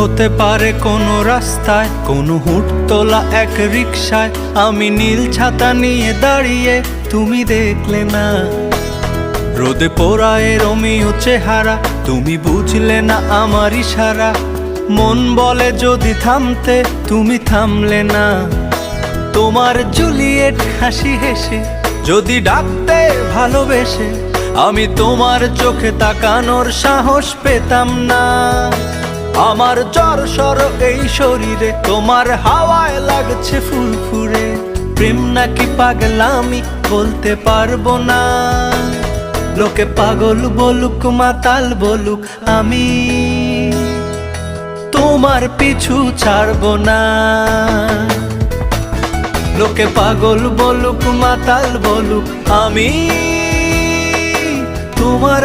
হতে পারে কোনো রাস্তায়, কোনো হুটতোলা এক রিকশায় আমি নীল ছাতা নিয়ে দাঁড়িয়ে, তুমি দেখলে না। রোদে পোড়ায় রোমিও চেহারা, তুমি বুঝলে না আমার ইশারা। মন বলে যদি থামতে, তুমি থামলে না। তোমার জুলিয়েট হাসি হেসে যদি ডাকতে ভালোবেসে, আমি তোমার চোখে তাকানোর সাহস পেতাম না। আমার জ্বর এই শরীরে, তোমার হাওয়ায় লাগছে ফুরফুরে। প্রেম নাকি পাগলামি বলতে পারবো না। লোকে পাগল বলুক মাতাল বলুক, আমি তোমার পিছু ছাড়বো না। লোকে পাগল বলুক মাতাল বলুক, আমি তোমার